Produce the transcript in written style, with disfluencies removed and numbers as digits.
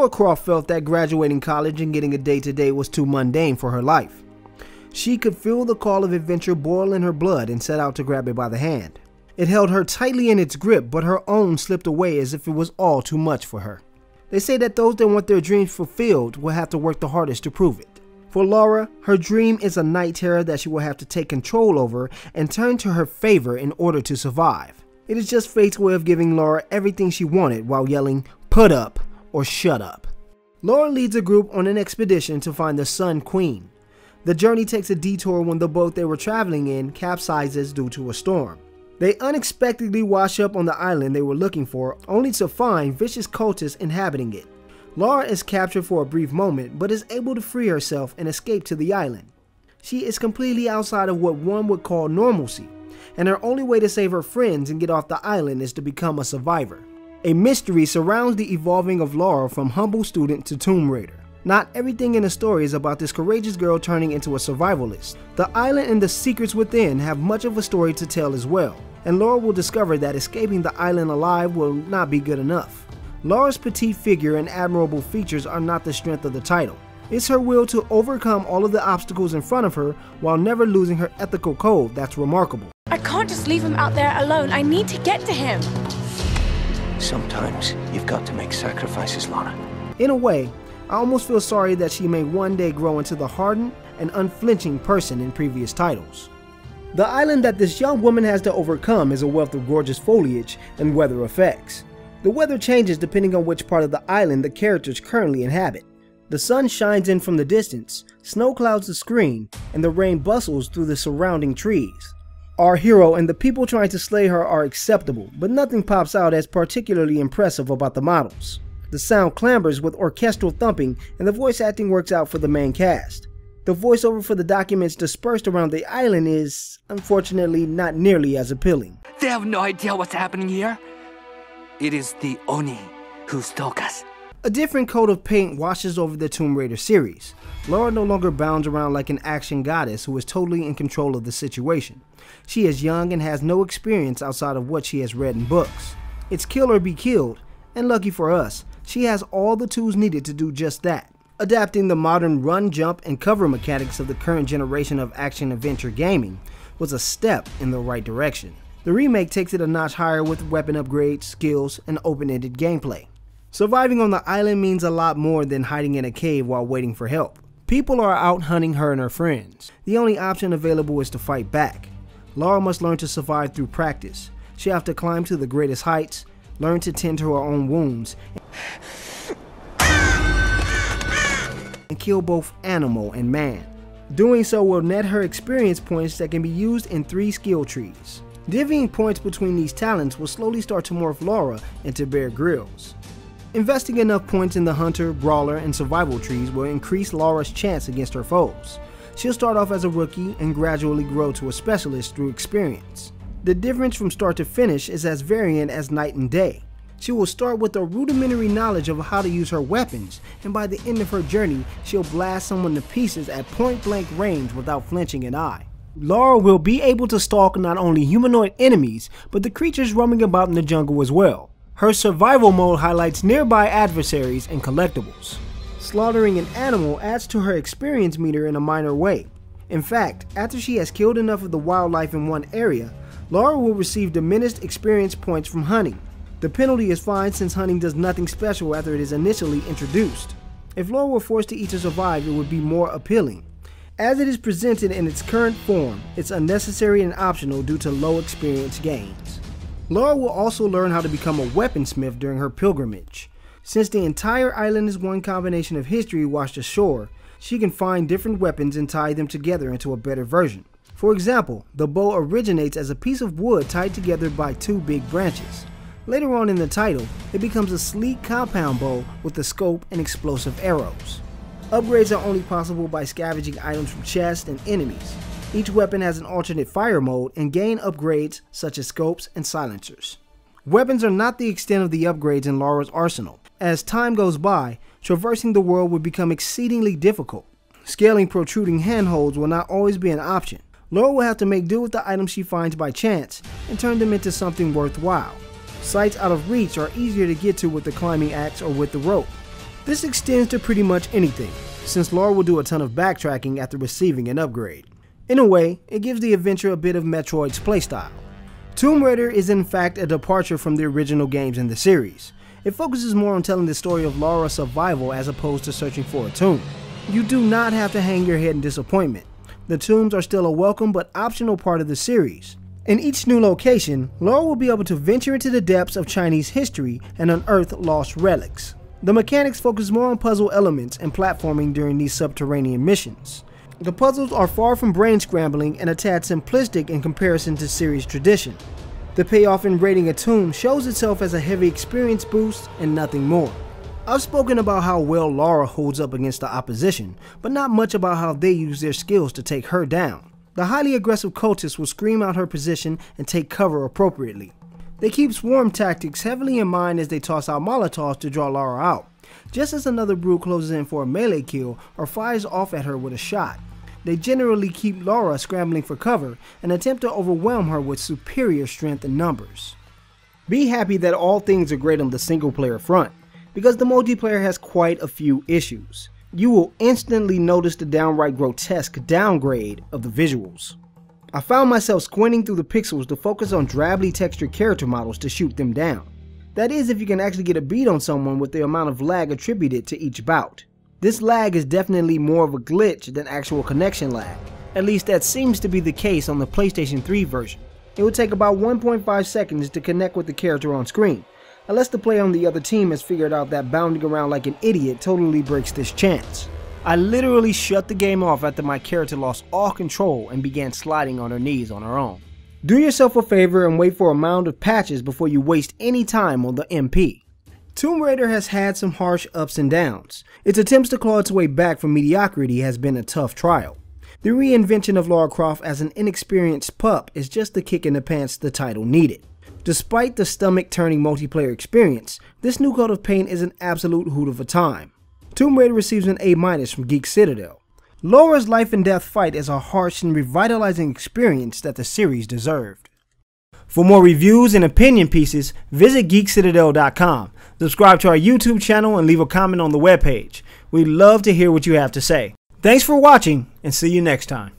Lara Croft felt that graduating college and getting a day-to-day was too mundane for her life. She could feel the call of adventure boil in her blood and set out to grab it by the hand. It held her tightly in its grip, but her own slipped away as if it was all too much for her. They say that those that want their dreams fulfilled will have to work the hardest to prove it. For Lara, her dream is a night terror that she will have to take control over and turn to her favor in order to survive. It is just fate's way of giving Lara everything she wanted while yelling, "Put up" or "Shut up." Lara leads a group on an expedition to find the Sun Queen. The journey takes a detour when the boat they were traveling in capsizes due to a storm. They unexpectedly wash up on the island they were looking for, only to find vicious cultists inhabiting it. Lara is captured for a brief moment, but is able to free herself and escape to the island. She is completely outside of what one would call normalcy, and her only way to save her friends and get off the island is to become a survivor. A mystery surrounds the evolving of Lara from humble student to Tomb Raider. Not everything in the story is about this courageous girl turning into a survivalist. The island and the secrets within have much of a story to tell as well, and Lara will discover that escaping the island alive will not be good enough. Lara's petite figure and admirable features are not the strength of the title. It's her will to overcome all of the obstacles in front of her while never losing her ethical code that's remarkable. I can't just leave him out there alone. I need to get to him. Sometimes you've got to make sacrifices, Lara. In a way, I almost feel sorry that she may one day grow into the hardened and unflinching person in previous titles. The island that this young woman has to overcome is a wealth of gorgeous foliage and weather effects. The weather changes depending on which part of the island the characters currently inhabit. The sun shines in from the distance, snow clouds the screen, and the rain bustles through the surrounding trees. Our hero and the people trying to slay her are acceptable, but nothing pops out as particularly impressive about the models. The sound clambers with orchestral thumping, and the voice acting works out for the main cast. The voiceover for the documents dispersed around the island is, unfortunately, not nearly as appealing. They have no idea what's happening here. It is the Oni who stalk us. A different coat of paint washes over the Tomb Raider series. Lara no longer bounds around like an action goddess who is totally in control of the situation. She is young and has no experience outside of what she has read in books. It's kill or be killed, and lucky for us, she has all the tools needed to do just that. Adapting the modern run, jump, and cover mechanics of the current generation of action-adventure gaming was a step in the right direction. The remake takes it a notch higher with weapon upgrades, skills, and open-ended gameplay. Surviving on the island means a lot more than hiding in a cave while waiting for help. People are out hunting her and her friends. The only option available is to fight back. Lara must learn to survive through practice. She'll have to climb to the greatest heights, learn to tend to her own wounds, and kill both animal and man. Doing so will net her experience points that can be used in 3 skill trees. Divvying points between these talents will slowly start to morph Lara into Bear Grylls. Investing enough points in the Hunter, Brawler, and Survival trees will increase Lara's chance against her foes. She'll start off as a rookie and gradually grow to a specialist through experience. The difference from start to finish is as variant as night and day. She will start with a rudimentary knowledge of how to use her weapons, and by the end of her journey, she'll blast someone to pieces at point-blank range without flinching an eye. Lara will be able to stalk not only humanoid enemies, but the creatures roaming about in the jungle as well. Her survival mode highlights nearby adversaries and collectibles. Slaughtering an animal adds to her experience meter in a minor way. In fact, after she has killed enough of the wildlife in one area, Lara will receive diminished experience points from hunting. The penalty is fine since hunting does nothing special after it is initially introduced. If Lara were forced to eat to survive, it would be more appealing. As it is presented in its current form, it's unnecessary and optional due to low experience gains. Lara will also learn how to become a weaponsmith during her pilgrimage. Since the entire island is one combination of history washed ashore, she can find different weapons and tie them together into a better version. For example, the bow originates as a piece of wood tied together by 2 big branches. Later on in the title, it becomes a sleek compound bow with a scope and explosive arrows. Upgrades are only possible by scavenging items from chests and enemies. Each weapon has an alternate fire mode and gain upgrades such as scopes and silencers. Weapons are not the extent of the upgrades in Lara's arsenal. As time goes by, traversing the world will become exceedingly difficult. Scaling protruding handholds will not always be an option. Lara will have to make do with the items she finds by chance and turn them into something worthwhile. Sights out of reach are easier to get to with the climbing axe or with the rope. This extends to pretty much anything, since Lara will do a ton of backtracking after receiving an upgrade. In a way, it gives the adventure a bit of Metroid's playstyle. Tomb Raider is in fact a departure from the original games in the series. It focuses more on telling the story of Lara's survival as opposed to searching for a tomb. You do not have to hang your head in disappointment. The tombs are still a welcome but optional part of the series. In each new location, Lara will be able to venture into the depths of Chinese history and unearth lost relics. The mechanics focus more on puzzle elements and platforming during these subterranean missions. The puzzles are far from brain scrambling and a tad simplistic in comparison to series tradition. The payoff in raiding a tomb shows itself as a heavy experience boost and nothing more. I've spoken about how well Lara holds up against the opposition, but not much about how they use their skills to take her down. The highly aggressive cultists will scream out her position and take cover appropriately. They keep swarm tactics heavily in mind as they toss out Molotovs to draw Lara out, just as another brute closes in for a melee kill or fires off at her with a shot. They generally keep Lara scrambling for cover and attempt to overwhelm her with superior strength and numbers. Be happy that all things are great on the single player front, because the multiplayer has quite a few issues. You will instantly notice the downright grotesque downgrade of the visuals. I found myself squinting through the pixels to focus on drably textured character models to shoot them down. That is, if you can actually get a beat on someone with the amount of lag attributed to each bout. This lag is definitely more of a glitch than actual connection lag. At least that seems to be the case on the PlayStation 3 version. It would take about 1.5 seconds to connect with the character on screen, unless the player on the other team has figured out that bounding around like an idiot totally breaks this chance. I literally shut the game off after my character lost all control and began sliding on her knees on her own. Do yourself a favor and wait for a mound of patches before you waste any time on the MP. Tomb Raider has had some harsh ups and downs. Its attempts to claw its way back from mediocrity has been a tough trial. The reinvention of Lara Croft as an inexperienced pup is just the kick in the pants the title needed. Despite the stomach-turning multiplayer experience, this new coat of paint is an absolute hoot of a time. Tomb Raider receives an A- from Geek Citadel. Lara's life and death fight is a harsh and revitalizing experience that the series deserved. For more reviews and opinion pieces, visit geekcitadel.com. Subscribe to our YouTube channel and leave a comment on the webpage. We'd love to hear what you have to say. Thanks for watching, and see you next time.